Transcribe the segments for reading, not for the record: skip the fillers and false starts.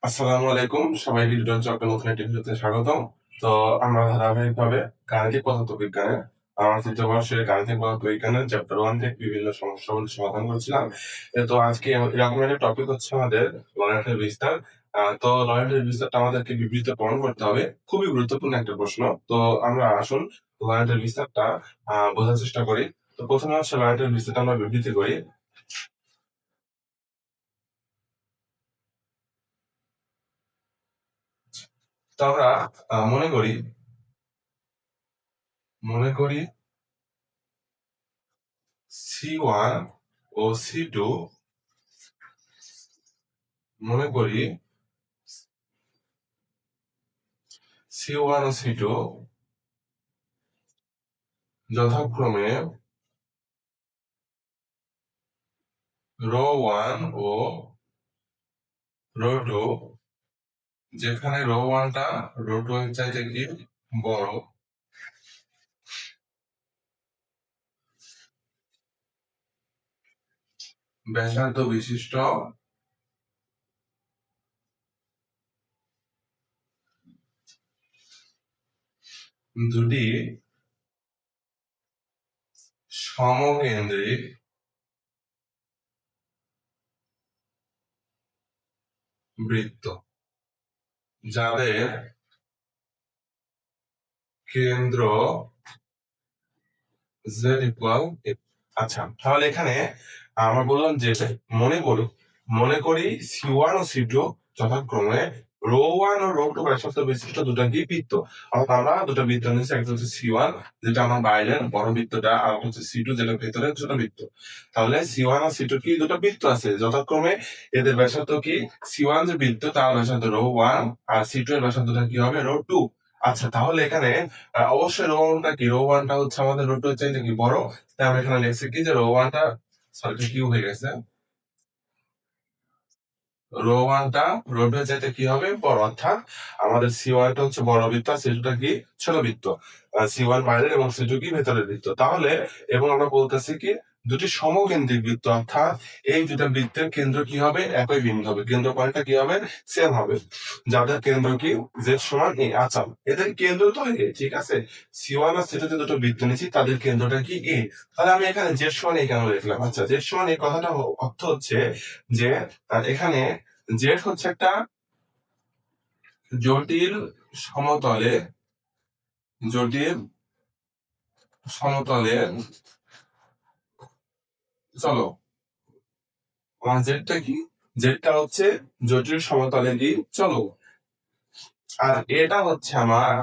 আসসালামু আলাইকুম, সবাই ডিজিটাল চক্রের নতুন একটি ভিডিওতে স্বাগতম। তো আমরা ধারাবাহিকভাবে গাণিতিক পদার্থবিজ্ঞানের তৃতীয় বর্ষের গাণিতিক পদার্থবিজ্ঞানের চ্যাপ্টার 1 থেকে বিভিন্ন সমস্যাগুলো সমাধান করছিলাম। তো আজকে এরকম একটা টপিক হচ্ছে আমাদের লরেন্টের বিস্তার। তো লরেন্টের বিস্তারটা আমাদেরকে বিবৃতিতে প্রমাণ করতে হবে। খুবই গুরুত্বপূর্ণ একটা প্রশ্ন। তো আমরা আসুন লরেন্টের বিস্তারটা বোঝার চেষ্টা করি। তো প্রথমে হচ্ছে লরেন্টের বিস্তারটা আমরা বিবৃতি করি। তো আমরা মনে করি C1 ও C2 মনে করি C1 ও C2 যথাক্রমে ρ1 ও ρ2, যেখানে ρ1 টা ρ2 এর চাইতে কি বড়, ব্যাসার্ধ বিশিষ্ট দুটি সমকেন্দ্রিক বৃত্ত যাদের কেন্দ্র z ইকুয়াল a। আচ্ছা, তাহলে এখানে আমরা বললাম যে মনে করি C1 ও C2 যথাক্রমে ρ1 ও ρ2 ব্যাসার্ধ বিশিষ্ট দুটো কি বৃত্ত। অর্থাৎ আমরা দুটো বৃত্ত নিয়েছি, একটা হচ্ছে C1 যেটা আমার বাইরের বড় বৃত্তটা, আর হচ্ছে C2 যেটা ভেতরের ছোট বৃত্ত। তাহলে C1 আর C2 কি দুটো বৃত্ত আছে, যথাক্রমে এদের ব্যাসার্ধ কি C1 যে বৃত্ত তার ব্যাসার্ধ ρ1 আর C2 এর ব্যাসার্ধটা কি হবে ρ2। আচ্ছা, তাহলে এখানে অবশ্যই রো1টা কি, রো1টা হচ্ছে আমাদের রো2 এর চাইতে কি বড়, তাই আমরা এখানে লিখছি কি যে রো1টা সরি কিউ হয়ে গেছে, রো1টা রো2 এর চাইতে কি হবে বড়। অর্থাৎ আমাদের C1টা হচ্ছে বড় বৃত্ত আর C2টা কি ছোট বৃত্ত। C1 বাইরের এবং C2 কি ভেতরের বৃত্ত। তাহলে এবং আমরা বলতেছি কি দুটি সমকেন্দ্রিক বৃত্ত, অর্থাৎ এই দুটো বৃত্তের কেন্দ্র কি হবে, একই বিন্দু হবে, কেন্দ্র পয়েন্টটা কি হবে, সেম হবে, যাদের কেন্দ্র কি z সমান a। আচ্ছা, এদের কেন্দ্র তো a, ঠিক আছে। C1 আর C2 যে দুটো বৃত্ত নিয়েছি তাদের কেন্দ্রটা কি a। তাহলে আমি এখানে z সমান a কেন লিখলাম? আচ্ছা, z সমান এই কথাটা অর্থ হচ্ছে যে এখানে z হচ্ছে একটা জটিল সমতলে জটিল সমতলে চলো জেডটা কি, জেডটা হচ্ছে জটিল সমতলে কি চলো, আর এটা হচ্ছে আমার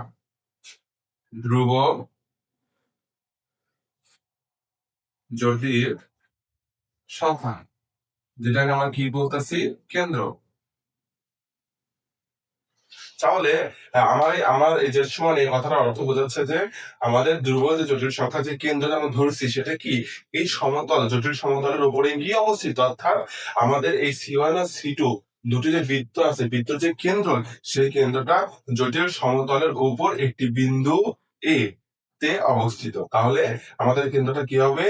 ধ্রুব জটিল সংখ্যা, যেটাকে আমরা কি বলতেছি কেন্দ্র। তাহলে আমার এই যে সমান এই কথাটার অর্থ বোঝাচ্ছে যে আমাদের ধ্রুব যে জটিল সংখ্যা যে কেন্দ্রটা আমরা ধরছি সেটা কি এই সমতল জটিল সমতলের উপরে গিয়ে অবস্থিত। অর্থাৎ আমাদের এই C1 আর C2 দুটি যে বৃত্ত আছে, বৃত্ত যে কেন্দ্র, সেই কেন্দ্রটা জটিল সমতলের উপর একটি বিন্দু A তে অবস্থিত। তাহলে আমাদের কেন্দ্রটা কি হবে,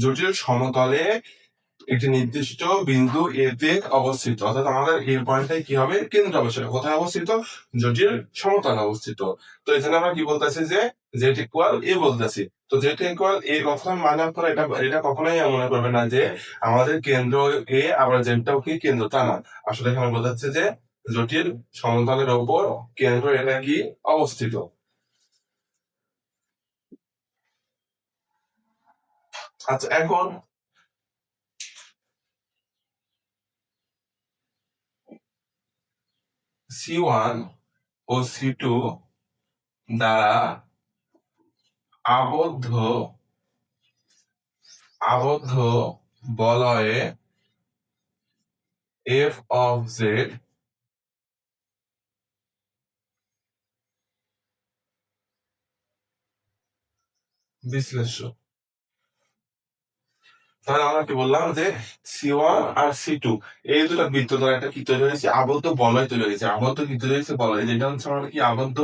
জটিল সমতলে একটি নির্দিষ্ট বিন্দু এ তে অবস্থিত। অর্থাৎ আমাদের এই পয়েন্টটাই কি হবে কেন্দ্র হবে, সেটা কোথায় অবস্থিত, জটিল সমতলে অবস্থিত। তো এখানে আমরা কি বলতেছি যে জেড ইকুয়াল এ বলতেছি। তো জেড ইকুয়াল এ কথা মানে আপনারা এটা এটা কখনোই মনে করবে না যে আমাদের কেন্দ্র এ আবার জেডটাও কি কেন্দ্র, তা না। আসলে এখানে বোঝাচ্ছে যে জটিল সমতলের উপর কেন্দ্র এটা কি অবস্থিত। আচ্ছা, এখন C1 ও C2 দ্বারা আবদ্ধ আবদ্ধ বলয়ে f of z বিশ্লেষ্য। তাহলে আমরা কি বললাম যে C1 আর C2 এই দুটো বৃত্ত দ্বারা একটা কি তৈরি হয়েছে, আবদ্ধ বলয় তৈরি হয়েছে। আবদ্ধ কি তৈরি হয়েছে, বলয়, যেটা হচ্ছে আমরা কি আবদ্ধ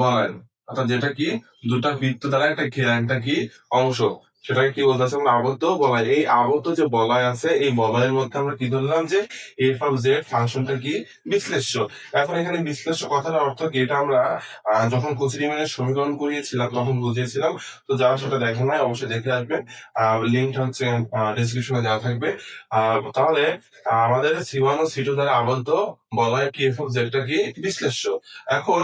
বলয়, অর্থাৎ যেটা কি দুটা বৃত্ত দ্বারা একটা ঘেরা একটা কি অংশ। সেটাকে কি বলতেছে আমরা আবদ্ধ বলয়। এই আবদ্ধ যে বলয় আছে এই বলয়ের মধ্যে আমরা কি ধরলাম যে এফ অফ জেড ফাংশনটা কি বিশ্লেষ্য। এখন এখানে বিশ্লেষ্য কথার অর্থ কি এটা আমরা যখন কোচি-রিমানের সমীকরণ করিয়েছিলাম তখন বুঝিয়েছিলাম। তো যারা সেটা দেখেন নাই অবশ্যই দেখে আসবেন, লিঙ্কটা হচ্ছে ডেসক্রিপশনে দেওয়া থাকবে। তাহলে আমাদের C1 ও C2 দ্বারা আবদ্ধ বলয় কি এফ অফ জেডটা কি বিশ্লেষ্য। এখন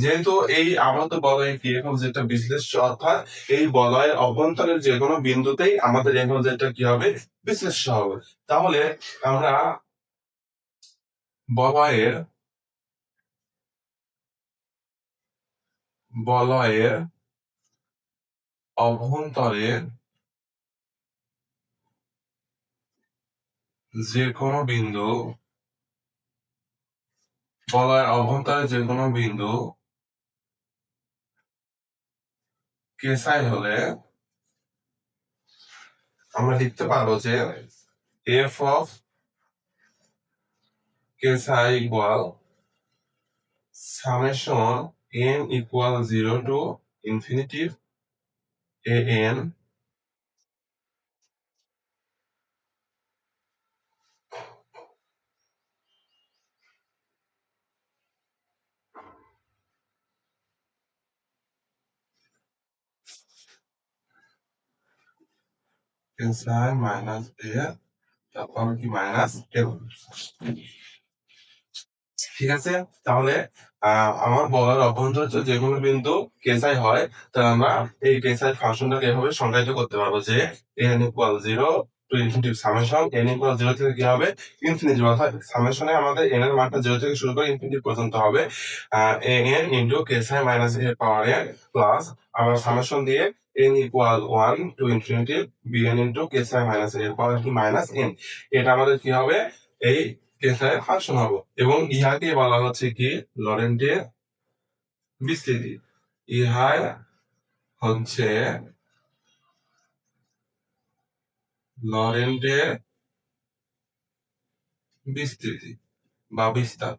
যেহেতু এই আবদ্ধ বলয় কি এফ অফ জেডটা বিশ্লেষ্য অর্থাৎ এই বলয়ের অভ্যন্তরের যে কোনো বিন্দুতেই আমাদের এফ অফ জেডটা কি হবে বিশ্লেষ্য হবে। তাহলে আমরা বলয়ের বলয়ের অভ্যন্তরের যে কোনো বিন্দু বলয়ের অভ্যন্তরে যে কোনো বিন্দু কেসাই হলে আমরা লিখতে পারবো যে F of xi equal summation n equal 0 to infinity an xi minus a তারপর কি মাইনাস l। ঠিক আছে, তাহলে আমার বলার অভ্যন্তর যে কোনো বিন্দু কেসাই হয় তাহলে আমরা এই কেসাই ফাংশনটাকে এভাবে সংজ্ঞায়িত করতে পারবো যে n equal 0 to infinity summation n equal 0 থেকে কি হবে ইনফিনিটিভ, অর্থাৎ সামেশনে আমাদের n এর মানটা 0 থেকে শুরু করে ইনফিনিটিভ পর্যন্ত হবে n into xi minus a power n plus আমরা সামেশন দিয়ে n equal 1 to infinity bn into xi minus a power কি মাইনাস n। এটা আমাদের কি হবে এই কেসাই ফাংশন হবে এবং ইহাকে বলা হচ্ছে কি লরেন্টের বিস্তৃতি। ইহাই হচ্ছে লরেন্টের বিস্তৃতি বা বিস্তার।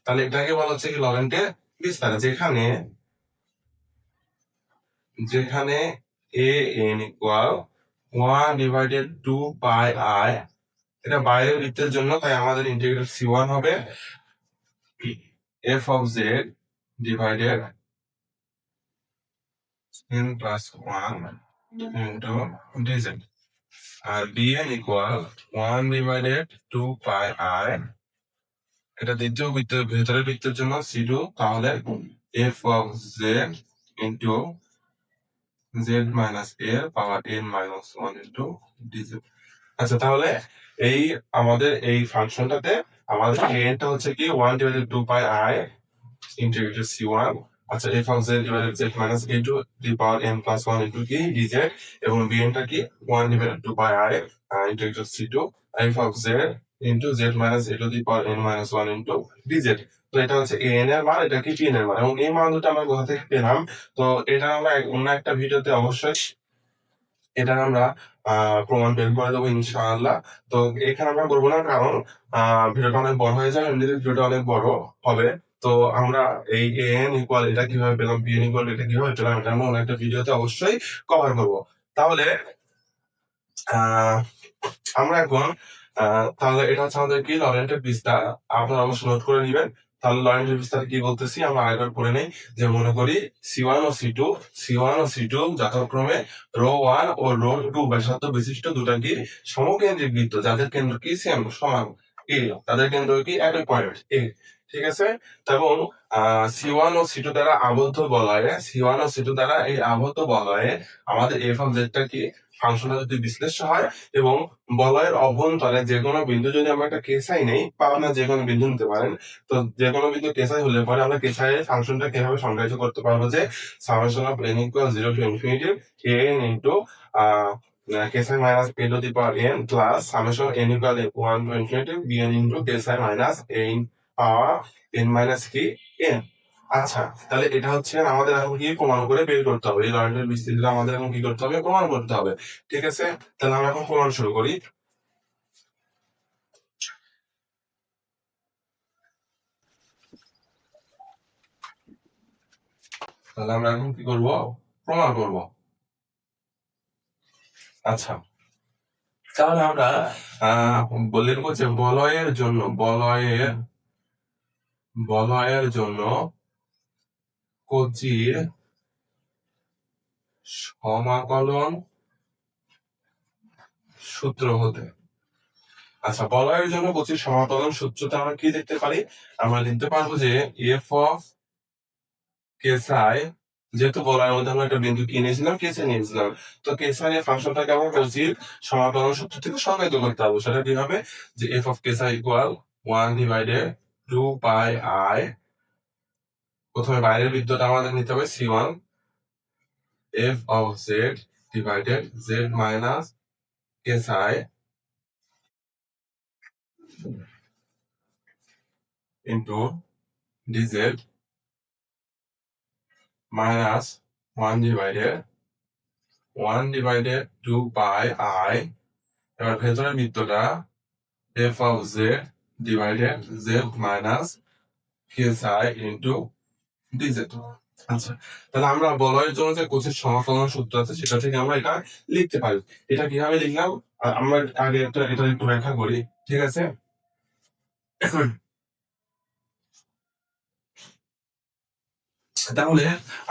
তাহলে এটাকে বলা হচ্ছে কি লরেন্টের বিস্তার, যেখানে যেখানে a n equal 1 divided 2 pi i, এটা বাইরের বৃত্তের জন্য তাই আমাদের ইন্টিগ্রাল c1 হবে f of z divided n plus 1 into dz, আর bn equal 1 divided 2 pi i, এটা দ্বিতীয় বৃত্তের ভেতরের বৃত্তের জন্য c2, তাহলে f of z into z minus a power n minus 1 into dz। আচ্ছা, তাহলে এই আমাদের এই ফাংশনটাতে আমাদের টা হচ্ছে কি 1 divided 2 pi i integrated c1। আচ্ছা, f of z divided z minus a to the power n plus 1 into কি dz, এবং bn টা কি 1 divided 2 pi i integrated c2 f of z into z minus a to the power n minus 1 into dz। তো এটা হচ্ছে an এর মান, এটা কি pn এর মান, এবং এই মান দুটো আমরা কোথা থেকে পেলাম? তো এটা আমরা অন্য একটা ভিডিওতে অবশ্যই এটা আমরা প্রমাণ বের করে দেবো ইনশাআল্লাহ। তো এখানে আমরা করবো না, কারণ ভিডিওটা অনেক বড় হয়ে যাবে, এমনিতে ভিডিওটা অনেক বড় হবে। তো আমরা এই an ইকুয়াল এটা কিভাবে পেলাম, bn ইকুয়াল এটা কিভাবে পেলাম, এটা আমরা অন্য একটা ভিডিওতে অবশ্যই কভার করবো। তাহলে আমরা এখন তাহলে এটা হচ্ছে আমাদের কি লরেন্টের বিস্তার, আপনারা অবশ্যই নোট করে নেবেন। তাহলে লরেন্টের বিস্তার কি বলতেছি আমরা আরেকবার পড়ে নেই। যে মনে করি C1 ও C2 যথাক্রমে রো 1 ও রো 2 ব্যাসার্ধ বিশিষ্ট দুটা কি সমকেন্দ্রিক বৃত্ত, যাদের কেন্দ্র কি সেম সমান এ, তাদের কেন্দ্র কি একই পয়েন্ট এ। ঠিক আছে, এবং C1 ও C2 দ্বারা আবদ্ধ বলয়ে দ্বারা এই আবদ্ধ বলয়ে আমাদের f অফ z টা কি ফাংশনটা যদি বিশ্লেষ্য হয় এবং বলয়ের অভ্যন্তরে যে কোনো বিন্দু যদি আমরা একটা কেসাই নেই, বা আপনার যে কোনো বিন্দু নিতে পারেন, তো যে কোনো বিন্দু কেসাই হলে পরে আমরা কেসাই এর ফাংশনটা কিভাবে সংজ্ঞায়িত করতে পারবো যে summation of n equal 0 to infinity an into xi minus a to the power n plus summation n equal 1 to infinity bn into xi minus a power n minus কি n। আচ্ছা, তাহলে এটা হচ্ছে আমাদের এখন কি প্রমাণ করে বের করতে হবে, এই লরেন্টের বিস্তৃতিটা আমাদের এখন কি করতে হবে প্রমাণ করতে হবে। ঠিক আছে, তাহলে আমরা এখন প্রমাণ শুরু করি। তাহলে আমরা এখন কি করব প্রমাণ করব। আচ্ছা, তাহলে আমরা বলে নেবো যে বলয়ের জন্য কচির সমাকলন সূত্র হতে। আচ্ছা, বলয়ের জন্য কচির সমাকলন সূত্রটা আমরা কি লিখতে পারি? আমরা লিখতে পারবো যে এফ অফ কেসাই, যেহেতু বলয়ের মধ্যে আমরা একটা বিন্দু কি নিয়েছিলাম, কেসে নিয়েছিলাম, তো কেসাই এর ফাংশনটাকে আমরা কচির সমাকলন সূত্র থেকে সংজ্ঞায়িত করতে পারবো। সেটা কি হবে? যে F of xi equal 1/2 pi i, প্রথমে বাইরের বৃত্তটা আমাদের নিতে হবে C1, F of Z divided Z minus xi into dz minus 1/2 pi i. এবার ভেতরের বৃত্তটা F of Z divided Z minus xi into dz. আচ্ছা, তাহলে আমরা বলয়ের জন্য যে কোষের সমাকলন সূত্র আছে সেটা থেকে আমরা এটা লিখতে পারি। এটা কিভাবে লিখলাম আমরা আগে এটা একটু ব্যাখ্যা করি, ঠিক আছে? তাহলে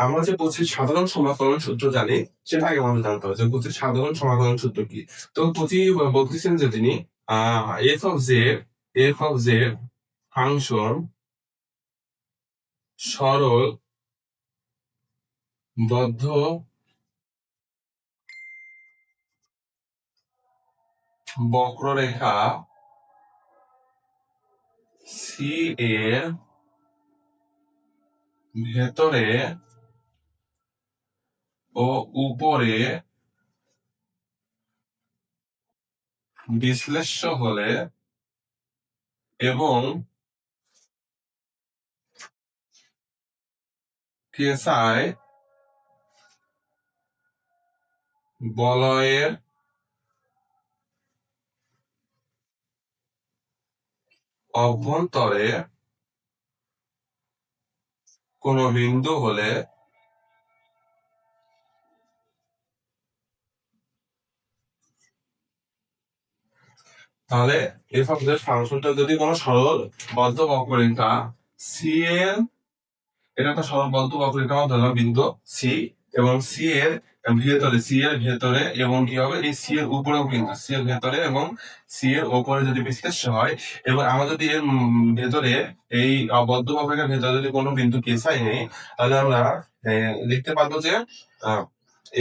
আমরা যে কোষের সাধারণ সমাকলন সূত্র জানি সেটা আগে আমাদের জানতে হবে যে কোষের সাধারণ সমাকলন সূত্র কি। তো কোচি বলতেছেন যে তিনি এফ অফ জেড ফাংশন সরল বদ্ধ বক্ররেখা সি এর ভেতরে ও উপরে বিশ্লেষ্য হলে এবং কেসাই বলয়ের অভ্যন্তরে কোন বিন্দু হলে তাহলে এফ অফ জেড ফাংশনটা যদি কোনো সরল বদ্ধ বক্ররেখা সি এর, এটা একটা সরল বদ্ধ বক্ররেখা ধরলাম বিন্দু সি, এবং সি এর ভেতরে এবং কি হবে এই সি এর উপরেও, কিন্তু সি এর ভেতরে এবং সি এর উপরে যদি বিশ্লেষ্য হয়, এবং আমরা যদি এর ভেতরে এই বদ্ধ বক্ররেখার ভেতরে যদি কোনো বিন্দু কেসাই নেই, তাহলে আমরা লিখতে পারবো যে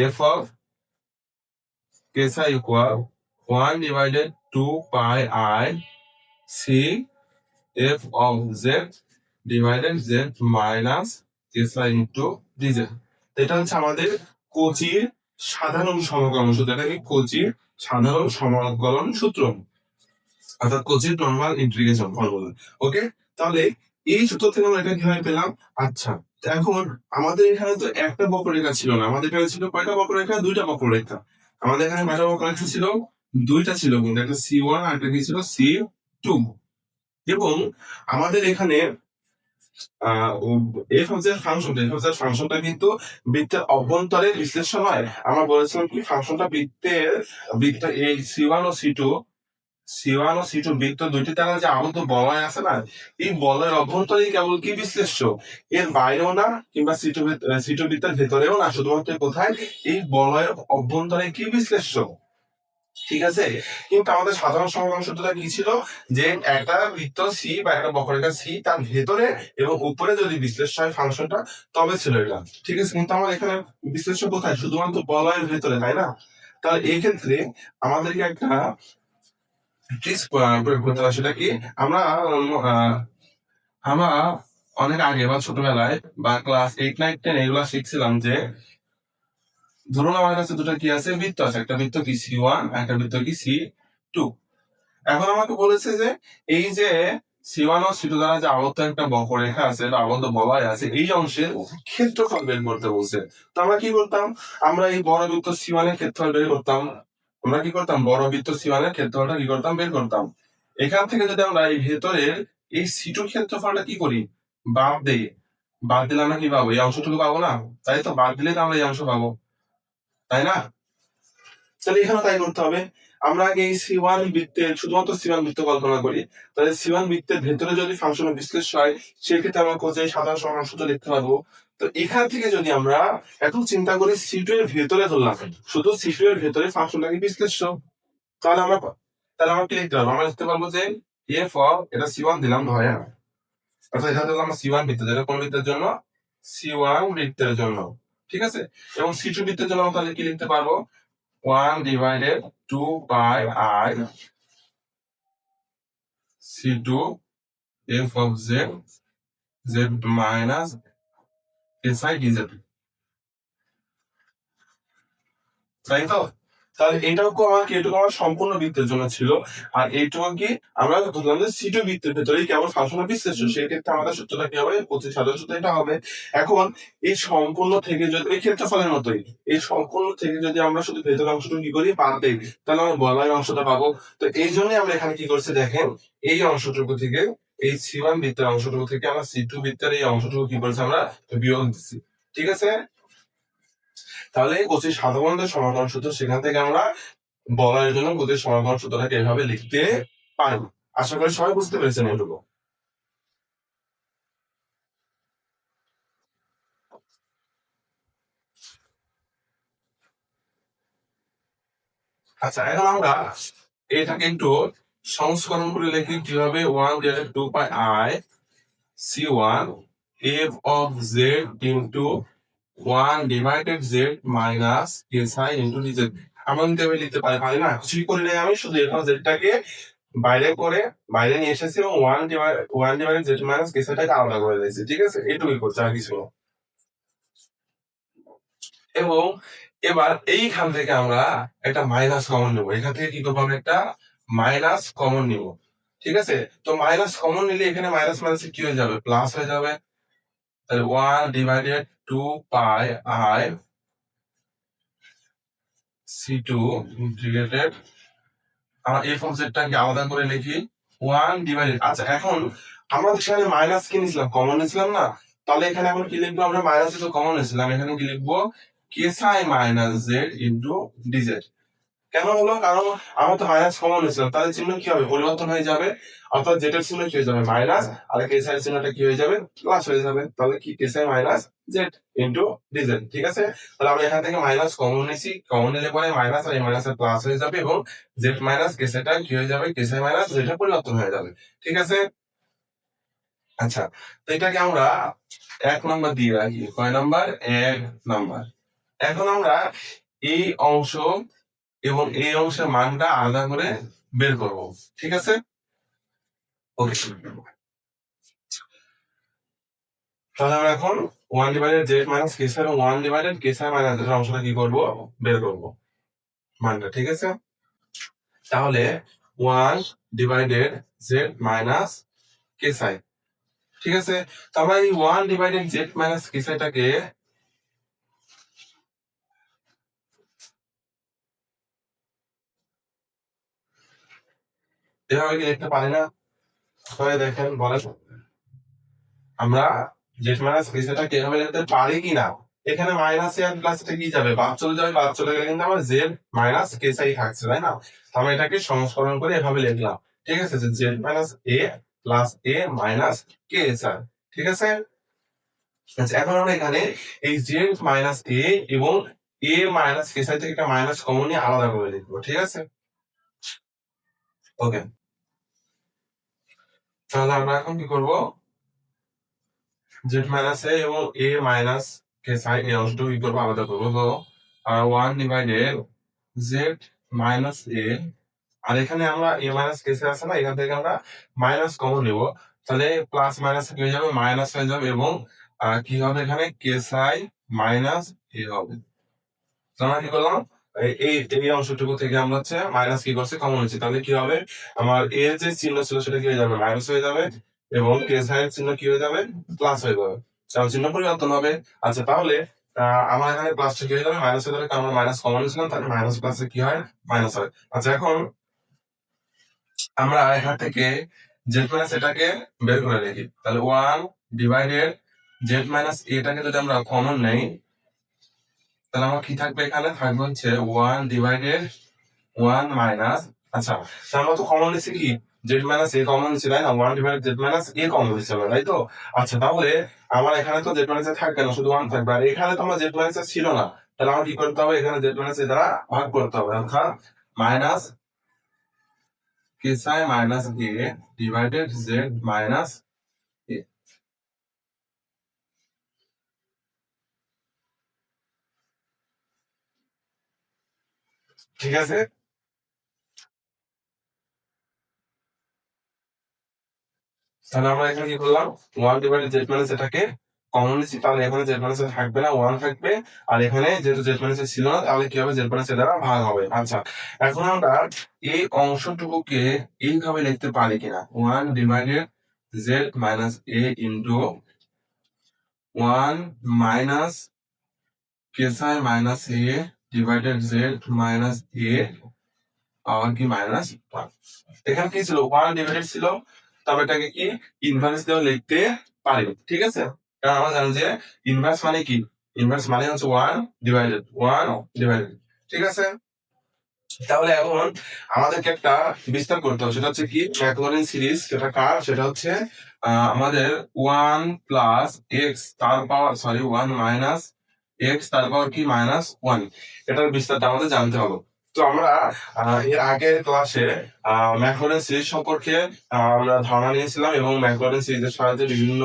F of xi equal 1/2 pi I C F of Z divided Z minus xi into D Z. এটা হচ্ছে আমাদের কোচির সাধারণ সমাকলন সূত্র। এটা কি কোচির সাধারণ সমাকলন সূত্র, অর্থাৎ কোচির নরমাল ইন্টিগ্রেশন ফর্মুলা। ওকে, তাহলে এই সূত্র থেকে আমরা এটা কিভাবে পেলাম? আচ্ছা, এখন আমাদের এখানে তো একটা বক্ররেখা ছিল না, আমাদের এখানে ছিল কয়টা বক্ররেখা? দুইটা বক্ররেখা। আমাদের এখানে কয়টা বক্ররেখা ছিল? দুইটা ছিল, কিন্তু একটা C1 আর একটা কি ছিল C2। এবং আমাদের এখানে এফ অফ জেড ফাংশনটা কিন্তু বৃত্তের অভ্যন্তরে বিশ্লেষণ হয়। আমরা বলেছিলাম কি ফাংশনটা বৃত্ত এই সি ওয়ান ও সি টু বৃত্ত দুইটি দ্বারা যে আবদ্ধ বলয় আছে না, এই বলয়ের অভ্যন্তরেই কেবল কি বিশ্লেষ্য, এর বাইরেও না, কিংবা সি টু বৃত্তের ভেতরেও না, শুধুমাত্র কোথায়? এই বলয়ের অভ্যন্তরে কি বিশ্লেষ্য, ঠিক আছে? কিন্তু আমাদের সাধারণ সমাকলন সূত্রটা কি ছিল? যে একটা বৃত্ত সি বা একটা বক্ররেখা সি তার ভেতরে এবং উপরে যদি বিশ্লেষ্য হয় ফাংশনটা, তবে ছিল এটা, ঠিক আছে? কিন্তু আমার এখানে বিশ্লেষ্য কোথায়? শুধুমাত্র বলয়ের ভেতরে, তাই না? তাহলে এই ক্ষেত্রে আমাদেরকে একটা ট্রিক্স প্রয়োগ করতে হবে। সেটা কি? আমরা আমরা অনেক আগে বা ছোটবেলায় বা ক্লাস 8, 9, 10 এগুলা শিখছিলাম যে ধরুন আমার কাছে দুটো কি আছে, বৃত্ত আছে, একটা বৃত্ত কি C1, একটা বৃত্ত কি C2। এখন আমাকে বলেছে যে এই যে C1 ও C2 দ্বারা যে আবদ্ধ একটা বক্ররেখা আছে বা আবদ্ধ বলয় আছে, এই অংশের ক্ষেত্রফল বের করতে বলছে। তো আমরা কি করতাম? আমরা এই বড় বৃত্ত C1 এর ক্ষেত্রফল বের করতাম। আমরা কি করতাম? বড় বৃত্ত C1 এর ক্ষেত্রফলটা কি করতাম? বের করতাম। এখান থেকে যদি আমরা এই ভেতরের এই C2 ক্ষেত্রফলটা কি করি? বাদ দেই। বাদ দিলে আমরা কি পাবো? এই অংশটুকু পাবো না? তাই তো, বাদ দিলে তো আমরা এই অংশ পাবো, তাই না? তাহলে এখানে তাই করতে হবে। আমরা আগে এই C1 বৃত্তের শুধুমাত্র C1 বৃত্ত কল্পনা করি। তাহলে C1 বৃত্তের ভেতরে যদি ফাংশনের বিশ্লেষণ হয় সেক্ষেত্রে আমরা কোজের সাধারণ সমাধান সূত্র লিখতে পারবো। তো এখান থেকে যদি আমরা এখন চিন্তা করি C2 এর ভেতরে ধরলাম, শুধু C2 এর ভেতরে ফাংশনটাকে বিশ্লেষ্য, তাহলে আমরা কি লিখতে পারবো? আমরা লিখতে পারবো যে f অফ এটা C1 দিলাম ধরে, অর্থাৎ এটা দিলাম C1 বৃত্ত, যেটা কোন বৃত্তের জন্য? C1 বৃত্তের জন্য, ঠিক আছে। এবং C2 বৃত্তের জন্য আমরা তাহলে কি লিখতে পারবো? 1 divided 2 pi I C2 f of z minus si dz, তাই তো? তাহলে এটুকু আমার সম্পূর্ণ বৃত্তের জন্য ছিল, আর এইটুকু কি আমরা ধরলাম যে C2 বৃত্তের ভেতরেই কেবল ফাংশনের বিশ্লেষ্য, সেই ক্ষেত্রে আমাদের সূত্রটা কি হবে? প্রতি সাধারণ সূত্র এটা হবে। এখন এই সম্পূর্ণ থেকে যদি এই ক্ষেত্রফলের মতোই এই সম্পূর্ণ থেকে যদি আমরা শুধু ভেতরের অংশটুকু কি করি? বাদ দেই, তাহলে আমরা বলয়ের অংশটা পাবো। তো এই জন্যই আমরা এখানে কি করছি দেখেন, এই অংশটুকু থেকে এই C1 বৃত্তের অংশটুকু থেকে আমরা C2 বৃত্তের এই অংশটুকু কি করছি? আমরা বিয়োগ দিচ্ছি, ঠিক আছে। তাহলে কোচের সাধারণ সমাকলন সূত্র, সেখান থেকে আমরা বলয়ের জন্য কোচের সমাকলন সূত্রটাকে এভাবে লিখতে পারি। আশা করি সবাই বুঝতে পেরেছেন এটুকু। আচ্ছা, এখন আমরা এটাকে একটু সংস্করণ করে লিখি কিভাবে? 1 divided 2 pi I C1 f of z into 1 divided z minus si into dz। আমরা কিন্তু এভাবে লিখতে পারি না, কিছুই করি নাই, আমি শুধু এখানে জেডটাকে বাইরে নিয়ে এসেছি এবং 1 divided z minus কেসাটাকে আলাদা করে দিয়েছি, ঠিক আছে। এটুকুই করছে, আর কিছু না। এবং এবার এইখান থেকে আমরা একটা মাইনাস কমন নেবো, এখান থেকে কি করবো? আমরা একটা মাইনাস কমন নিব, ঠিক আছে। তো মাইনাস কমন নিলে এখানে মাইনাস মাইনাস কি হয়ে যাবে? প্লাস হয়ে যাবে। তাহলে 1 divided 2 pi I C2 integrated, আমরা f অফ জেডটাকে আলাদা করে লিখি 1 ডিভাইডেড। আচ্ছা, এখন আমরা সেখানে মাইনাস কি নিয়েছিলাম? কমন নিয়েছিলাম না? তাহলে এখানে এখন কি লিখবো? আমরা মাইনাস তো কমন নিয়েছিলাম, এখানে কি লিখবো? কেসাই মাইনাস জেড ইন্টু ডিজেড। কেন হলো? কারণ আমরা তো মাইনাস কমন নিয়েছিলাম, তাহলে চিহ্ন কি হবে? পরিবর্তন হয়ে যাবে, অর্থাৎ জেড এর চিহ্ন কি হয়ে যাবে? মাইনাস, আর কেসাই চিহ্নটা কি হয়ে যাবে? প্লাস হয়ে যাবে। তাহলে কি কেসাই মাইনাস জেড ইন্টু ডিজেড, ঠিক আছে। তাহলে আমরা এখান থেকে মাইনাস কমন নিয়েছি, কমন নিলে পরে মাইনাস আর এই মাইনাস এর প্লাস হয়ে যাবে, এবং জেড মাইনাস কেসাইটা কি হয়ে যাবে? কেসাই মাইনাস জেড এর পরিবর্তন হয়ে যাবে, ঠিক আছে। আচ্ছা, তো এটাকে আমরা 1 নাম্বার দিয়ে রাখি। কয় নাম্বার? 1 নাম্বার। এখন আমরা এই অংশ এবং এই অংশের মানটা আলাদা করে বের করব, ঠিক আছে। ওকে, তাহলে আমরা এখন 1 ডিভাইডেড জেড মাইনাস কেসাই এবং 1 ডিভাইডেড কেসাই মাইনাস জেড অংশটা কি করব? বের করব মানটা, ঠিক আছে। তাহলে 1 ডিভাইডেড জেড মাইনাস কেসাই, ঠিক আছে। তো আমরা এই 1 ডিভাইডেড জেড মাইনাস কেসাইটাকে এভাবে কি লিখতে পারি না? সবাই দেখেন, বলেন আমরা জেড মাইনাস কেসাইটাকে এভাবে লিখতে পারি কি না? এখানে মাইনাস এ আর প্লাস কি যাবে? বাদ চলে যাবে, বাদ চলে গেলে কিন্তু আমার জেড মাইনাস কেসাই থাকছে, তাই না? তো আমরা এটাকে সংস্করণ করে এভাবে লিখলাম, ঠিক আছে, যে জেড মাইনাস এ প্লাস এ মাইনাস কেসাই, ঠিক আছে। আচ্ছা, এখন আমরা এখানে এই জেড মাইনাস এ এবং এ মাইনাস কেসাই থেকে একটা মাইনাস কমন নিয়ে আলাদা করে লিখবো, ঠিক আছে। ওকে, তাহলে আমরা এখন কি করব? জেড মাইনাস এ এবং এ মাইনাস কেসাই এই অংশটুকু কি করবো? আলাদা করবো। তো 1 ডিভাইডেড জেড মাইনাস এ, আর এখানে আমরা এ মাইনাস কেসাই আছে না, এখান থেকে আমরা মাইনাস কমন নিব, তাহলে প্লাস মাইনাস কি হয়ে যাবে? মাইনাস হয়ে যাবে, এবং কি হবে? এখানে কেসাই মাইনাস এ হবে। আমরা কি করলাম? এই অংশটুকু থেকে আমরা হচ্ছে মাইনাস কি করছি? কমন হচ্ছে, তাহলে কি হবে? আমার এর যে চিহ্ন ছিল সেটা কি হয়ে যাবে? মাইনাস হয়ে যাবে, এবং কেসাইয়ের চিহ্ন কি হয়ে যাবে? প্লাস হয়ে যাবে, কারণ চিহ্ন পরিবর্তন হবে। আচ্ছা, তাহলে আমার এখানে প্লাসটা কি হয়ে যাবে? মাইনাস হয়ে যাবে, কারণ আমরা মাইনাস কমন নিয়েছিলাম, তাহলে মাইনাস প্লাসে কি হয়? মাইনাস হয়। আচ্ছা, এখন আমরা এখান থেকে জেড মাইনাস এটাকে বের করে লিখি, তাহলে 1 ডিভাইডেড জেড মাইনাস এটাকে যদি আমরা কমন নেই, তাহলে আমার কি থাকবে, এখানে থাকবে হচ্ছে 1 ডিভাইডেড 1 মাইনাস, আচ্ছা তার আমরা তো কমন নিচ্ছি কি, জেড মাইনাস এ কমন নিচ্ছি তাই না, 1 divided Z minus a common নিচ্ছি আমরা, তাই তো? আচ্ছা তাহলে আমার এখানে তো জেড মাইনাস এ থাকবে না, শুধু 1 থাকবে, আর এখানে তো আমার জেড মাইনাস এ ছিল না, তাহলে আমার কি করতে হবে, এখানে জেড মাইনাস এ দ্বারা ভাগ করতে হবে, অর্থাৎ মাইনাস কেসাই মাইনাস এ ডিভাইডেড জেড মাইনাস এ। ঠিক আছে, তাহলে আমরা এখানে কি করলাম, 1 ডিভাইডেড জেড মাইনাস এটাকে কমন নিচ্ছি, তাহলে এখানে জেড মাইনাস থাকবে না, 1 থাকবে, আর এখানে যেহেতু জেড মাইনাস ছিল না, তাহলে কি হবে, জেড মাইনাস দ্বারা ভাগ হবে। আচ্ছা এখন আমরা এই অংশটুকুকে এইভাবে লিখতে পারি কিনা, 1 ডিভাইডেড জেড মাইনাস এ ইন্টু 1 মাইনাস কেসাই মাইনাস এ ডিভাইডেড জেড মাইনাস এ পাওয়ার কি মাইনাস 1। এখানে কি ছিল, 1 ডিভাইডেড ছিল, তবে এটাকে কি ইনভার্স দিয়েও লিখতে পারি, ঠিক আছে? কারণ আমরা জানি যে ইনভার্স মানে কি, ইনভার্স মানে হচ্ছে 1 ডিভাইডেড 1 ডিভাইডেড, ঠিক আছে? তাহলে এখন আমাদেরকে একটা বিস্তার করতে হবে, সেটা হচ্ছে কি ম্যাকলরিন সিরিজ, সেটা কার, সেটা হচ্ছে আমাদের 1 প্লাস এক্স তার পাওয়ার, সরি 1 মাইনাস এক্স তার পাওয়ার কি মাইনাস 1, এটার বিস্তারটা আমাদের জানতে হবে। তো আমরা এর আগের ক্লাসে ম্যাকলরিন সিরিজ সম্পর্কে আমরা ধারণা নিয়েছিলাম, এবং ম্যাকলরিন সিরিজের সাহায্যে বিভিন্ন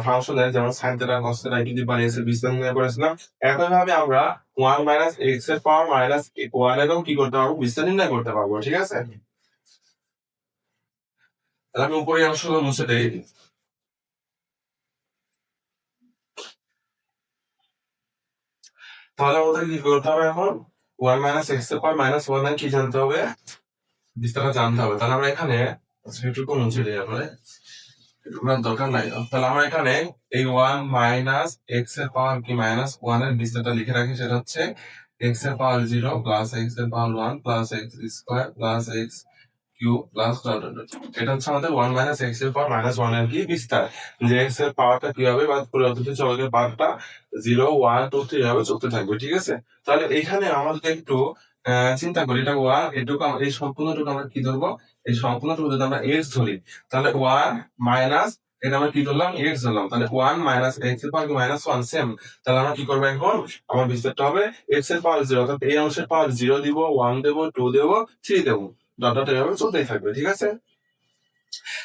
ফাংশনের যেমন সাইন থিটা কস থিটা ইত্যাদি বানিয়েছে বিশ্লেষণ করেছিলাম। একইভাবে আমরা 1 মাইনাস এক্স এর পাওয়ার মাইনাস 1 এরও কি করতে পারবো, বিস্তার নির্ণয় করতে পারবো, ঠিক আছে? তাহলে আমি উপরে অংশগুলো মুছে দেই। তাহলে আমাদের কি করতে হবে এখন, 1 মাইনাস এক্স এর পাওয়ার মাইনাস 1 কি জানতে হবে, বিস্তারটা জানতে হবে। তাহলে আমরা এখানে এটুকু মুছে দিই, আমরা এটুকু দরকার নাই। তাহলে আমরা এখানে এই 1 মাইনাস এক্স এর পাওয়ার কি মাইনাস 1 এর বিস্তারটা লিখে রাখি, সেটা হচ্ছে এক্স এর পাওয়ার 0 প্লাস এক্স এর পাওয়ার 1 plus x square plus x cube plus dot dot dot. এটা হচ্ছে আমাদের 1 মাইনাস এক্স এর পাওয়ার মাইনাস 1 এর কি বিস্তার, যে এক্স এর পাওয়ারটা কি হবে বা পরিবর্তিত চলকের পাওয়ারটা 0 1 2 3 এভাবে চলতে থাকবে, ঠিক আছে? তাহলে এখানে আমাদের একটু চিন্তা করি, এটা 1 এটুকু এই সম্পূর্ণটুকু আমরা কি ধরবো, এই সম্পূর্ণটুকু যদি আমরা এক্স ধরি, তাহলে 1 মাইনাস এটা আমরা কি ধরলাম, এক্স ধরলাম, তাহলে 1 মাইনাস এক্স এর পাওয়ার মাইনাস 1 সেম। তাহলে আমরা কি করবো এখন, আমার বিস্তারটা হবে এক্স এর পাওয়ার 0, অর্থাৎ এই অংশের পাওয়ার 0 দিব, 1 দেবো, 2 দেবো, 3 দেবো, ডট ডট এভাবে চলতেই থাকবে, ঠিক আছে?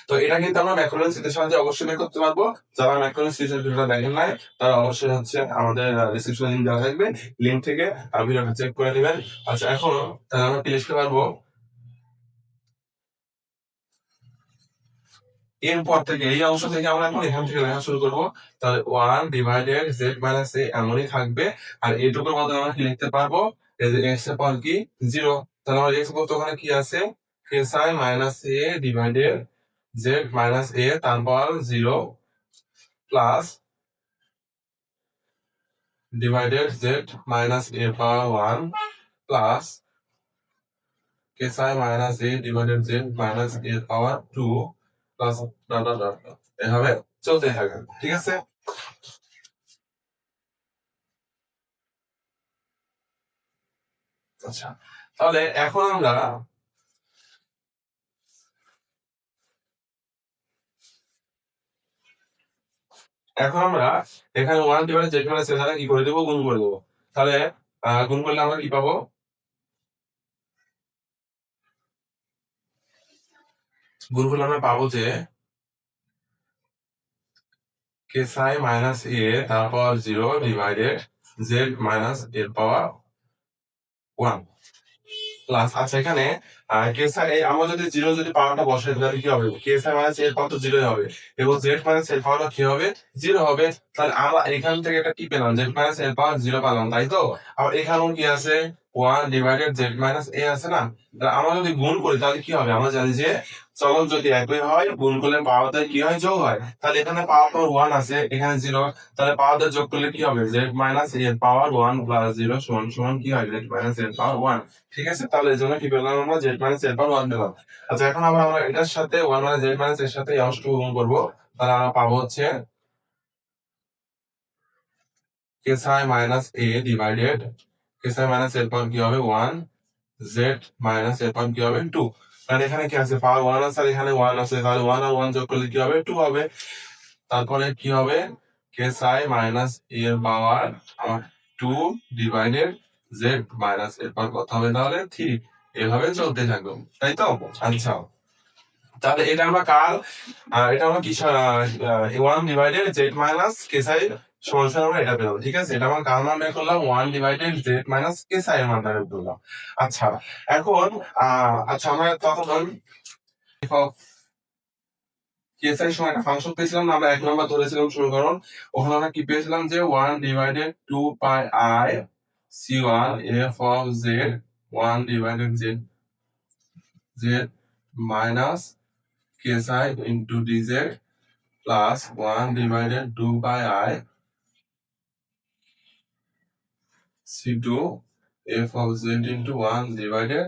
তো এটা কিন্তু আমরা ম্যাক্রোলেন্স সিরিজের সাহায্যে অবশ্যই বের করতে পারবো। যারা ম্যাক্রোলেন্স সিরিজের ভিডিওটা দেখেন নাই, তারা অবশ্যই হচ্ছে আমাদের ডেসক্রিপশনে লিংক দেওয়া থাকবে, লিংক থেকে ভিডিওটা চেক করে নেবেন। আচ্ছা এখন তাহলে আমরা কি লিখতে পারবো, এরপর থেকে এই অংশ থেকে আমরা এখন এখান থেকে লেখা শুরু করবো। তাহলে 1 ডিভাইডেড জেড মাইনাস এ এমনই থাকবে, আর এইটুকুর মধ্যে আমরা কি লিখতে পারবো, এই যে এক্স এর পাওয়ার কি 0, তাহলে আমার এক্স বলতে ওখানে কি আছে, কেসাই মাইনাস এ ডিভাইডেড জেড মাইনাস এ তার পাওয়ার 0 প্লাস ডিভাইডেড জেড মাইনাস এ পাওয়ার 1 প্লাস কেসাই মাইনাস এ ডিভাইডেড জেড মাইনাস এ পাওয়ার 2 প্লাস ডট ডট ডট, এভাবে চলতে থাকে, ঠিক আছে? আচ্ছা তাহলে এখন আমরা এখানে 1 ডিভাইডেড জেড মাইনাস এ দ্বারা কি করে দেবো, গুণ করে দেবো। তাহলে গুণ করলে আমরা কি পাবো, গুণ করলে আমরা পাবো যে কেসাই মাইনাস এ তার পাওয়ার 0 ডিভাইডেড জেড মাইনাস এর পাওয়ার 1 প্লাস, আচ্ছা এখানে কেসাই আমরা যদি 0 যদি পাওয়ারটা বসাই তাহলে কি হবে, কেসাই মাইনাস এর পাওয়ার তো 0 হবে, এবং জেড মাইনাস এর পাওয়ারটা কি হবে, 0 হবে। তাহলে আমরা এখান থেকে একটা কি পেলাম, জেড মাইনাস এর পাওয়ার 0 পেলাম, তাই তো? আবার এখানেও কি আছে, 1 ডিভাইডেড জেড মাইনাস এ আছে না? তাহলে আমরা যদি গুণ করি তাহলে কি হবে, আমরা জানি যে চলক যদি একই হয় গুণ করলে পাওয়ারটা কি হয়, যোগ হয়। তাহলে এখানে পাওয়ার 1 আছে, এখানে 0, তাহলে পাওয়ারটা যোগ করলে কি হবে, জেড মাইনাস এর পাওয়ার 1 প্লাস 0 সমান সমান কি হয়, জেড মাইনাস এর পাওয়ার 1, ঠিক আছে? তাহলে এই জন্য কি পেলাম, আমরা জেড মাইনাস এর পাওয়ার 1 পেলাম। আচ্ছা এখন আমরা এটার সাথে 1 মানে জেড মাইনাস এর সাথে এই অংশটুকু গুণ করবো, তাহলে আমরা পাবো হচ্ছে কে সাই মাইনাস এ ডিভাইডেড কে সাই মাইনাস এর পাওয়ার কি হবে 1 জেড মাইনাস এর পাওয়ার কি হবে 2। কারণ এখানে কি আছে পাওয়ার 1 আছে আর এখানে 1 আছে, তাহলে 1 আর 1 যোগ করলে কি হবে 2 হবে। তারপরে কি হবে কে সাই মাইনাস এর পাওয়ার 2 ডিভাইডেড জেড মাইনাস এর পাওয়ার কত হবে তাহলে 3। এভাবে চলতে থাকবে, তাই তো? আচ্ছা, তাহলে এটা আমরা এটা আমরা কি 1 ডিভাইডেড জেড মাইনাস কে সাই সমান আমরা এটা পেলাম, ঠিক আছে? এটা আমরা কার মান বের করলাম 1 ডিভাইডেড জেড মাইনাস কে সাই এর মানটা বের করলাম। আচ্ছা, এখন আচ্ছা আমরা তখন কে সাই সময় একটা ফাংশন পেয়েছিলাম না, আমরা 1 নম্বর ধরেছিলাম সমীকরণ। ওখানে আমরা কি পেয়েছিলাম যে 1 divided 2 pi I c1 f of z 1 divided z minus xi into dz plus 1 divided 2 by I C2 f of z into 1 divided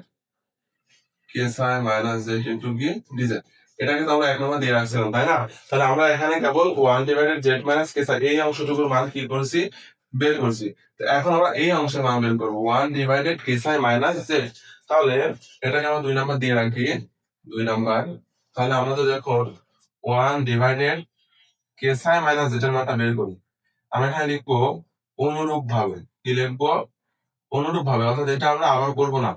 k psi minus z into কি dz। এটাকে তো আমরা 1 নম্বর দিয়ে রাখছিলাম, তাই না? তাহলে আমরা এখানে কেবল 1 divided z minus k psi এই অংশটুকুর মান কি করছি বের করছি। তো এখন আমরা এই অংশের মান বের করব 1 divided k psi minus z। তাহলে এটাকে আমরা 2 নম্বর দিয়ে রাখি 2 নম্বর। তাহলে আমরা তো যখন 1 divided কে সাই মাইনাস যেটার মানটা বের করি, আমরা এখানে লিখবো অনুরূপ ভাবে। কি লিখবো? অনুরূপ ভাবে, অর্থাৎ এটা আমরা আবার করবো না।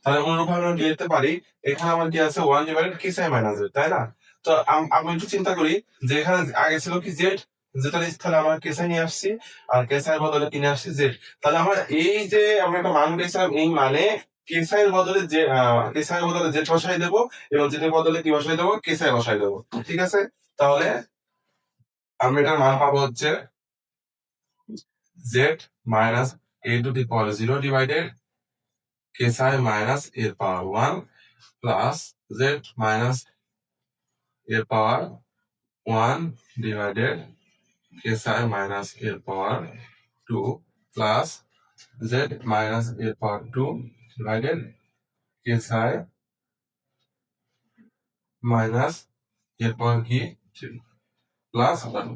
তাহলে অনুরূপ ভাবে আমরা কি লিখতে পারি, এখানে আমার কি আছে 1 ডিভাইডেড কে সাই মাইনাস জেড, তাই না? তো আমি একটু চিন্তা করি যে এখানে আগে ছিল কি জেড, যেটার স্থানে আমরা কে সাই নিয়ে আসছি আর কে সাই বদলে কি নিয়ে আসছি জেড। তাহলে আমরা এই যে আমরা একটা মান পেয়েছিলাম, এই মানে কে সাই এর বদলে যে কে সাই এর বদলে জেড বসাই দেবো এবং জেড এর বদলে কি বসাই দেবো কে সাই বসাই দেবো, ঠিক আছে? তাহলে আমরা এটার মান পাবো হচ্ছে z minus a to the power 0 divided k psi minus a power 1 plus z minus a power 1 divided k psi minus a power 2 plus z minus a power 2 divided k psi minus a power কি 3 plus 1।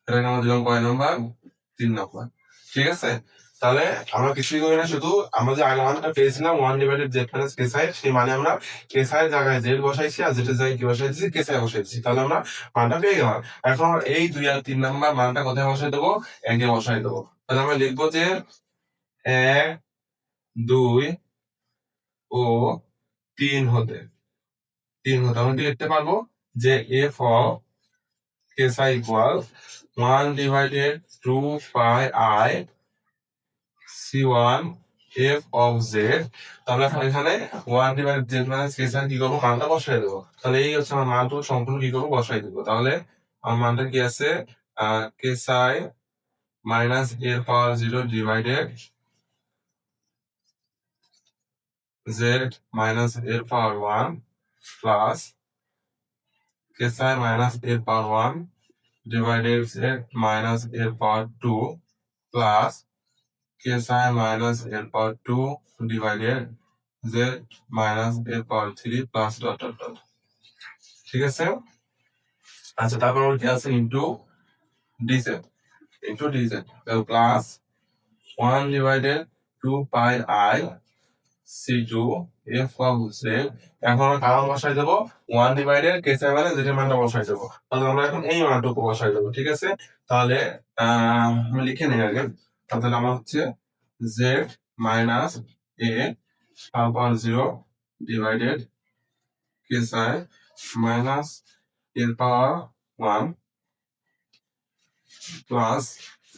এটাকে আমরা দিলাম কয় number 3 number, ঠিক আছে? তাহলে আমরা কিছুই করি না, শুধু আমরা যে আগে মানটা পেয়েছিলাম 1 ডিভাইডেড জেড মাইনাস কে সাই, সেই মানে আমরা কে সাই এর জায়গায় জেড বসাইছি আর জেড এর জায়গায় কি বসাইছি কে সাই বসাইছি। তাহলে আমরা মানটা পেয়ে গেলাম। এখন আমরা এই 2 আর 3 নাম্বার মানটা কোথায় বসাই দেবো? একে বসাই দেবো। তাহলে আমরা লিখবো যে 1 2 ও 3 হতে আমরা কি লিখতে পারবো যে f of K Sai equal 1 divided 2 pi I C1 f of z। তাহলে এখানে 1 ডিভাইডেড z মাইনাস k সাই কি করবো মানটা বসাই দেবো। তাহলে এই হচ্ছে আমার মানটুকু সম্পূর্ণ কি করবো বসাই দেবো। তাহলে আমার মানটা কি আছে k সাই মাইনাস এর পাওয়ার 0 ডিভাইডেড z মাইনাস এর পাওয়ার 1 প্লাস k সাই মাইনাস এর পাওয়ার 1 ডিভাইডেড z মাইনাস এর পাওয়ার 2 plus k psi minus l power 2 divided z minus l power 3 plus dot dot dot, ঠিক আছে? আচ্ছা, তারপর কি আছে into dz plus 1 divided 2 pi I c2 f of z। এখন আমরা কারণ বসাই দেবো 1 ডিভাইডেড k psi মানে z এর মানটা বসাই দেবো। তাহলে আমরা এখন এই মানটুকু বসাই দেবো, ঠিক আছে? তাহলে আমি লিখে নিই আগে। তাহলে আমার হচ্ছে z minus a power 0 divided k psi minus l power 1 plus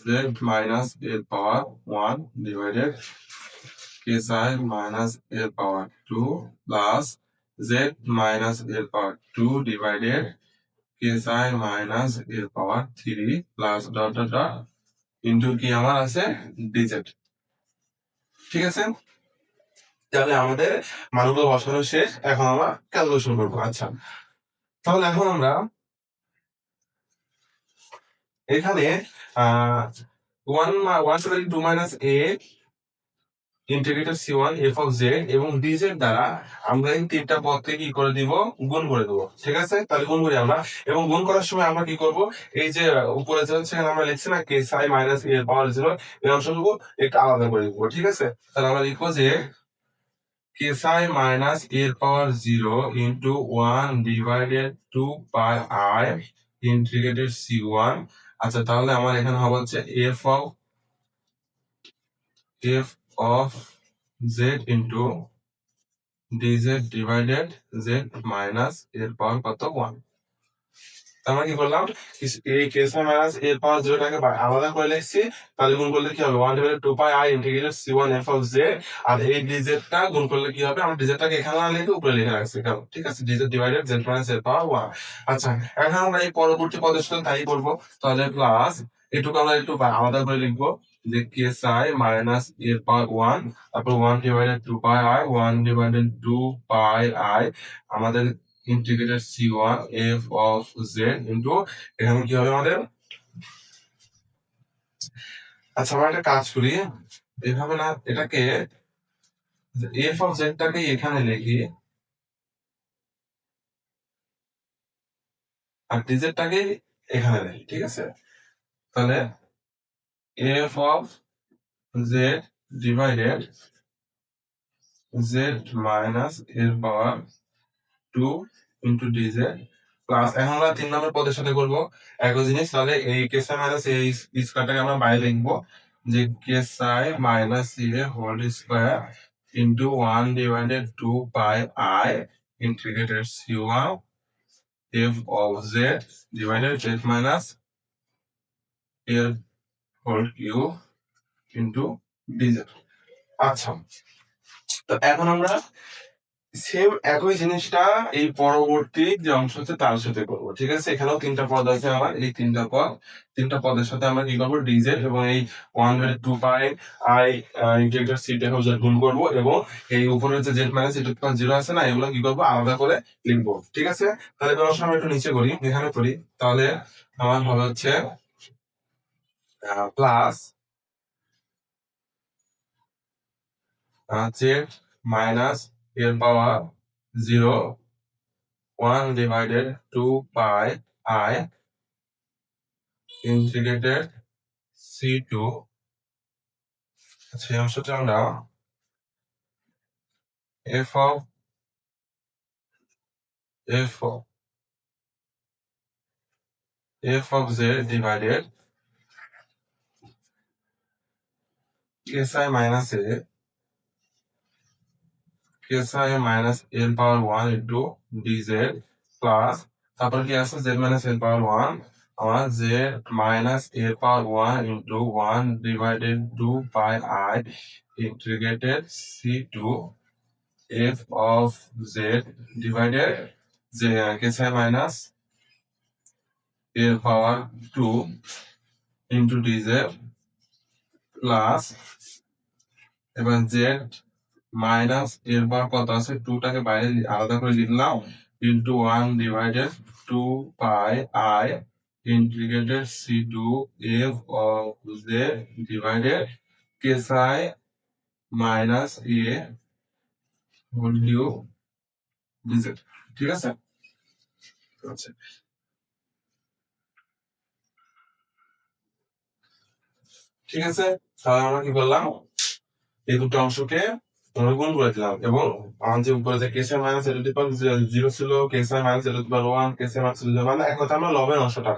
z minus l power 1 divided k psi minus l power 2 plus z minus l power 2 divided k psi minus l power 3 plus dot dot dot into কি আমার আছে dz, ঠিক আছে? তাহলে আমাদের মানগুলো বসানো শেষ, এখন আমরা ক্যালকুলেশন করবো। আচ্ছা, তাহলে এখন আমরা এখানে 1/2 - a integrated c1 f of z এবং dz দ্বারা আমরা এই তিনটা পদকে কি করে দিব, গুণ করে দেবো। ঠিক আছে, তাহলে গুণ করি আমরা, এবং গুণ করার সময় আমরা কি করব, এই যে উপরে যে হচ্ছে আমরা লিখছি না কে সাই মাইনাস এর পাওয়ার 0, এই অংশটুকু একটু আলাদা করে লিখবো। ঠিক আছে, তাহলে আমরা লিখবো যে কে সাই মাইনাস এর পাওয়ার 0 into 1 divided 2 pi i integrated c1। আচ্ছা, তাহলে আমার এখানে হবে হচ্ছে f of z into dz divided z minus এর পাওয়ার কত 1। আমরা কি করলাম, এই কেস মাইনাস এর পাওয়ার 0 টাকে আলাদা করে লিখছি, তাহলে গুণ করলে কি হবে 1 divided 2 pi i integrated c1 f of z। আর এই dz টা গুণ করলে কি হবে, আমরা dz টাকে এখানে না লিখে উপরে লিখে রাখছি কেন, ঠিক আছে, dz ডিভাইডেড z মাইনাস এর পাওয়ার 1। আচ্ছা, এখন আমরা এই পরবর্তী পদের সাথে তাই করব, তাহলে প্লাস এটুকু আমরা একটু আলাদা করে লিখবো যে কেস আই মাইনাস এর পাওয়ার 1, তারপর 1 divided 2 pi i 1 divided 2 pi i আমাদের integrated c1 f of z into এখানে কি হবে আমাদের। আচ্ছা, আমরা একটা কাজ করি, এভাবে না, এটাকে f of z টাকে এখানে লিখি আর dz টাকে এখানে লিখি। ঠিক আছে, তাহলে f of z divided z minus এর পাওয়ার 2 ইন্টু dz প্লাস, এখন আমরা 3 নম্বর পদের সাথে করব একই জিনিস, তাহলে এই কেস আই মাইনাস এই স্কয়ারটাকে আমরা বাইরে লিখবো যে কেস আই minus a whole square into 1 divided 2 pi i integrated c1 f of z divided z minus এর হোল কিউব ইন্টু dz। আচ্ছা, তো এখন আমরা সেম একই জিনিসটা এই পরবর্তী যে অংশ আছে তার সাথে করবো। ঠিক আছে, এখানেও 3টা পদ আছে আমার, এই 3টা পদের সাথে আমরা কি করবো, ডিজেড এবং এই 1/2 পাই আই ইন্টিগ্রেটেড c টা গুণ করবো, এবং এই উপরে যে Z minus e to the power 0 আছে না, এগুলো কি করবো, আলাদা করে লিখবো। ঠিক আছে, তাহলে কোনো সময় একটু নিচে করি, এখানে করি, তাহলে আমার হবে হচ্ছে প্লাস জেড মাইনাস এর পাওয়ার 0 1 divided 2 pi I integrated C2। আচ্ছা, এই অংশটা আমরা f of z divided ksi minus l power 1 into dz plus তারপর কি আছে z minus l power 1 আমার z minus a power 1 into 1 divided 2 pi I integrated c2 f of z divided ksi minus a power 2 into dz plus এবার z minus এর পাওয়ার কত আছে 2 টাকে বাইরে আলাদা করে লিখলাম into 1 divided 2 pi i integrated c2 f of z divided ksi minus a whole cube dz। ঠিক আছে, আচ্ছা, ঠিক আছে, তাহলে আমরা কি করলাম, এই দুটো অংশকে আমরা গুণ করে দিলাম, এবং আমার যে উপরে যে কেসি minus L to the power 0 ছিল, xi minus L to the power 1, xi minus L to the power, মানে এক কথা আমরা লবের অংশটা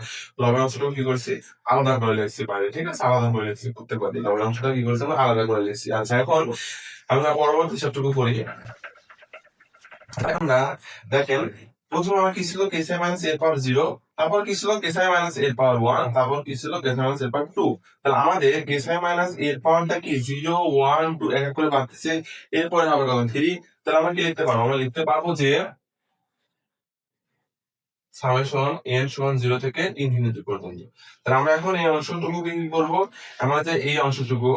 কি করছি, আলাদা করে লিখছি বাইরে। ঠিক আছে, আলাদা করে লিখছি প্রত্যেকবার, লবের অংশটা কি করছি আমরা আলাদা করে লিখছি। আচ্ছা, এখন আমরা পরবর্তী হিসাবটুকু করি। আমরা দেখেন, প্রথমে আমার কি ছিল কেসি মাইনাস এর পাওয়ার 0, তারপর কি ছিল কেসি মাইনাস এর পাওয়ার 1, তারপর কি ছিল কেসি মাইনাস এর পাওয়ার 2। তাহলে আমাদের কেসি মাইনাস এর পাওয়ারটা কি 0 1 2 এক এক করে বাড়তেছে, এরপরে হবে কত 3। তাহলে আমরা কি লিখতে পারবো, আমরা লিখতে পারবো যে সামেশন n সমান 0 থেকে ইনফিনিটি পর্যন্ত। তাহলে আমরা এখন এই অংশটুকু কি করব, আমরা যে এই অংশটুকু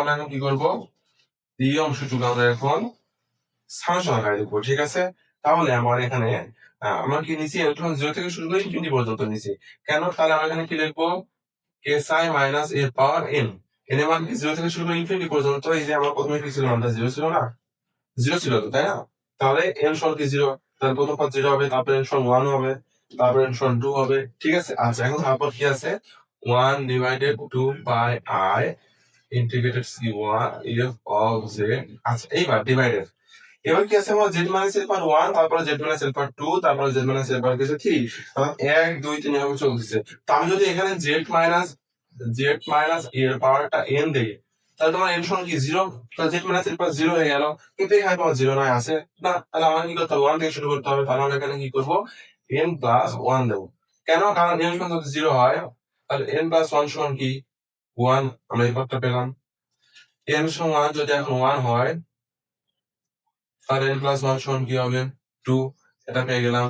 আমরা এখন কি করব, এই অংশটুকু আমরা এখন সামেশন আকারে লিখবো। ঠিক আছে, তাহলে আমার এখানে আমরা কি নিচ্ছি, ইলেকট্রন 0 থেকে শুরু করে ইনফিনিটি পর্যন্ত নিচ্ছি কেন, তাহলে আমরা এখানে কি লিখবো, ksi মাইনাস এর পাওয়ার n, এন এর মান কি 0 থেকে শুরু করে ইনফিনিটি পর্যন্ত। এই যে আমার প্রথমে কি ছিল, মানটা 0 ছিল না, 0 ছিল তো, তাই না? তাহলে n সমান কি 0, তাহলে প্রথম পদ 0 হবে, তারপরে n সমান 1 হবে, তারপরে n সমান 2 হবে, ঠিক আছে। আচ্ছা, এখন তারপর কি আছে, 1 divided 2 by i integrated c1 f of z। আচ্ছা, এইবার ডিভাইডেড, এবার কি আছে আমার z মাইনাস এর পাওয়ার 1, তারপরে z মাইনাস এর পাওয়ার 2, তারপরে z মাইনাস এর পাওয়ার 3, 1 2 3 এভাবে চলতেছে। তো আমি যদি এখানে z মাইনাস এর পাওয়ারটা n দেই, তাহলে তোমার n সমান কি 0, তাহলে z মাইনাস এর পাওয়ার 0 হয়ে গেল, কিন্তু এখানে তোমার 0 নয় আছে না, তাহলে আমার কি করতে হবে, 1 থেকে শুরু করতে হবে। তাহলে আমরা এখানে কি করব, n প্লাস 1 দেবো। কেন? কারণ n সমান যদি 0 হয়, তাহলে n প্লাস 1 সমান কি 1, আমরা এই পদটা পেলাম। n সমান যদি এখন 1 হয়, আর n প্লাস 1 সমান কি হবে 2, এটা পেয়ে গেলাম,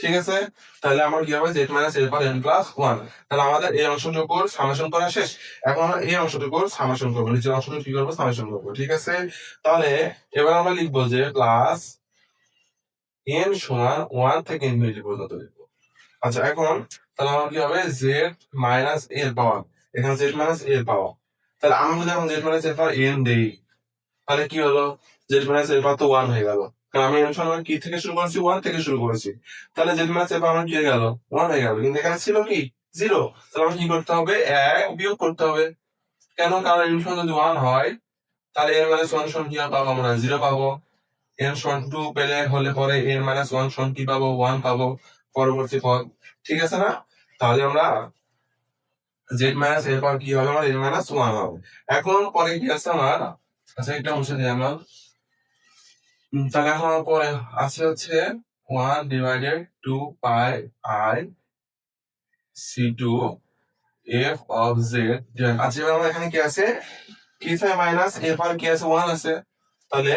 ঠিক আছে। তাহলে আমার কি হবে, z মাইনাস এর পর n প্লাস 1। তাহলে আমাদের এই অংশটুকুর সামেশন করা শেষ। এখন আমরা এই অংশটুকুর সামেশন করবো, নিচের অংশটুকু কি করবো, সামেশন করবো, ঠিক আছে। তাহলে এবার আমরা লিখবো যে প্লাস n সমান 1 থেকে ইনফিনিটি পর্যন্ত লিখবো। আচ্ছা, এখন তাহলে আমার কি হবে, z মাইনাস এর পাওয়ার, এখানে z মাইনাস এর পাওয়ার, তাহলে আমরা যদি এখন z মাইনাস এর পাওয়ার n দেই, তাহলে কি হলো, z মাইনাস এর পাওয়ার তো 1 হয়ে গেল, কারণ আমি এর সমান কি থেকে শুরু করেছি, 1 থেকে শুরু করেছি। তাহলে z মাইনাস এর পাওয়ার কি হয়ে গেল, 1 হয়ে গেল, কিন্তু এখানে ছিল কি 0। তাহলে আমার কি করতে হবে, 1 বিয়োগ করতে হবে। কেন? কারণ এর সমান যদি 1 হয়, তাহলে n মাইনাস 1 সমান কি পাবো, আমরা 0 পাবো। n সমান 2 পেলে হলে পরে n মাইনাস 1 সমান কি পাবো, 1 পাবো পরবর্তী পদ, ঠিক আছে না? তাহলে আমরা z মাইনাস এর পাওয়ার কি হবে, আমার n মাইনাস 1 হবে। এখন পরে কি আছে আমার, আচ্ছা এটা মুছে দিই আমরা। তাহলে এখন আমার পরে আছে হচ্ছে 1 divided 2 pi i c2 f of z। আচ্ছা, এবার আমার এখানে কি আছে, কি সাই মাইনাস এরপর কি আছে, 1 আছে, তাহলে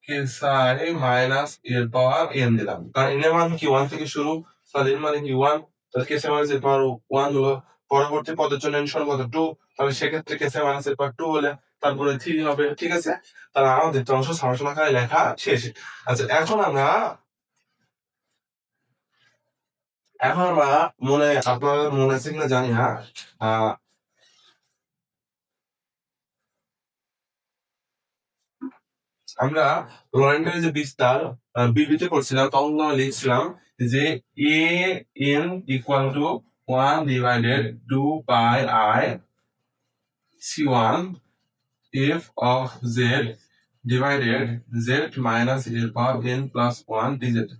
কি সাই মাইনাস এর পাওয়ার n দিলাম, কারণ n এর মান কি 1 থেকে শুরু, তাহলে এর মানে কি 1, তাহলে কে সাই মাইনাস এর পাওয়ার 1 হলো। পরবর্তী পদের জন্য n সমান কত 2, তাহলে সেক্ষেত্রে কে সাই মাইনাস এর পাওয়ার 2 হলে তারপরে 3 হবে, ঠিক আছে। তাহলে আমাদের অংশ সামেশন আকারে লেখা শেষ। আচ্ছা, এখন আমরা আপনাদের মনে আছে কিনা জানি না, আহ আমরা লরেন্টের যে বিস্তার বিবৃতি করছিলাম, তখন আমরা লিখছিলাম যে a n equal to 1 divided 2 pi i c1 f of z divided z minus এর পাওয়ার n প্লাস 1 dz।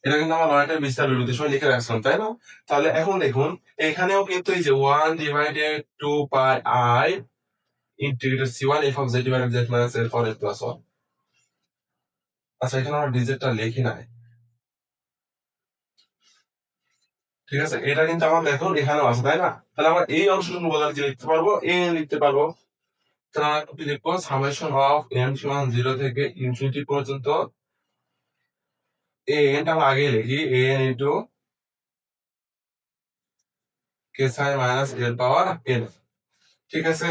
এটা কিন্তু আমরা লরেন্টের বিস্তার বিবৃতির সময় লিখে রাখছিলাম, তাই না? তাহলে এখন দেখুন, এখানেও কিন্তু এই যে 1 divided 2 pi i integrated c1 f of z divided z minus এর পাওয়ার n প্লাস 1। আচ্ছা, এখানে আমরা ডিজিটটা লিখি নাই, ঠিক আছে। এটা কিন্তু আমার দেখুন এখানেও আছে, তাই না? তাহলে আমরা এই অংশটুকু বদলে যে লিখতে পারবো, এ লিখতে পারবো। তাহলে আমরা কি লিখবো, সামেশন অফ n সমান 0 থেকে ইনফিনিটি পর্যন্ত, এ এনটা আমরা আগে লিখি, a n into K Sai minus এর পাওয়ার n, ঠিক আছে।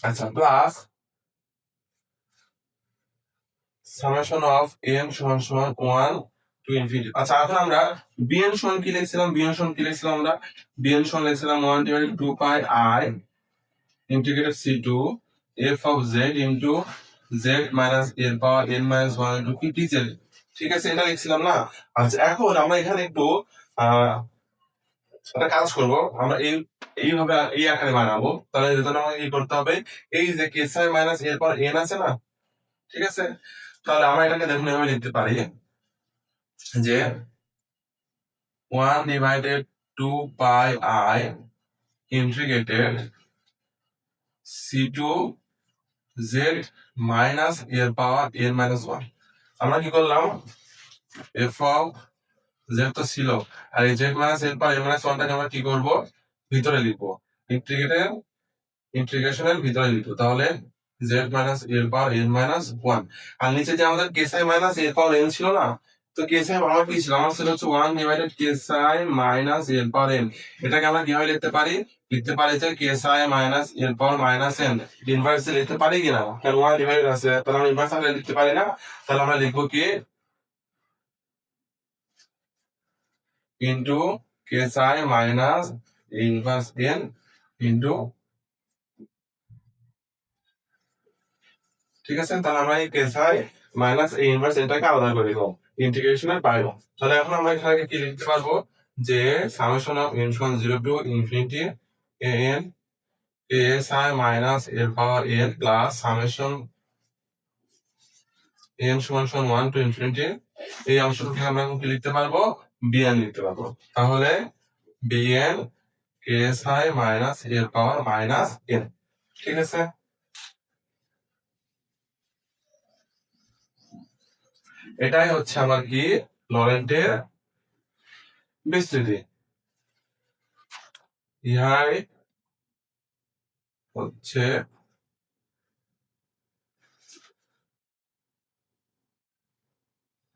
আচ্ছা, প্লাস সামেশন অফ n সমান সমান 1 টু ইনফিনিটি। আচ্ছা, এখন আমরা bn সমান কি লিখছিলাম, আমরা bn সমান লিখছিলাম 1 divided 2 pi i integrated c2 f of z into z minus এর পাওয়ার n মাইনাস 1 ইনটু কি dz, ঠিক আছে, এটা লিখছিলাম না। আচ্ছা, এখন আমরা এখানে একটু একটা কাজ করব, আমরা এইভাবে এই আকারে বানাবো। তাহলে এর জন্য আমাকে কি করতে হবে, এই যে কে সাই মাইনাস এর পর n আছে না, ঠিক আছে। তাহলে আমরা এটাকে দেখুন এভাবে লিখতে পারি যে 1 divided 2 pi i integrated c2 z minus এর পাওয়ার n মাইনাস 1। আমরা কি করলাম, f অফ z তো ছিল, আর এই z মাইনাস এর পাওয়ার n মাইনাস 1টাকে আমরা কি করব, ভিতরে লিখবো, ইন্টিগ্রেশনের ভিতরে লিখবো। তাহলে z মাইনাস এর পাওয়ার n মাইনাস 1, আর নিচে যে আমাদের কে সাই মাইনাস এর পাওয়ার n ছিল না, তো কে সাই আমার কি ছিল, আমার ছিল হচ্ছে 1 ডিভাইডেড কে সাই মাইনাস এর পাওয়ার n। এটাকে আমরা কিভাবে লিখতে পারি, যে কে সাই মাইনাস এর পাওয়ার মাইনাস n ইনভার্স লিখতে পারি কিনা, কারণ 1 ডিভাইডেড আছে, তাহলে আমরা ইনভার্স আকারে লিখতে পারি না। তাহলে আমরা লিখবো কি ইনটু কে সাই মাইনাস ইনভার্স n ইন্টু, ঠিক আছে? তাহলে আমরা এই কেসাই মাইনাস এ ইনভার্স এটাকে আলাদা করে দিব ইন্টিগ্রেশনের বাইরে। তাহলে এখন আমরা এখানে কি লিখতে পারবো যে সামেশন অফ n সমান 0 to infinity n SI minus এর পাওয়ার n প্লাস সামেশন n সমান 1 টু ইনফিনিটি, এই অংশটাকে আমরা কি লিখতে পারবো, bn লিখতে পারবো। তাহলে bn এসআই মাইনাস এর পাওয়ার মাইনাস n, ঠিক আছে? এটাই হচ্ছে আমার কি লরেন্টের বিস্তৃতি। ইহাই হচ্ছে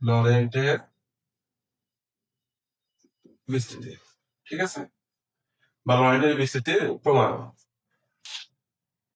লরেন্টের বিস্তৃতি, ঠিক আছে? বা লরেন্টের বিস্তৃতির প্রমাণ।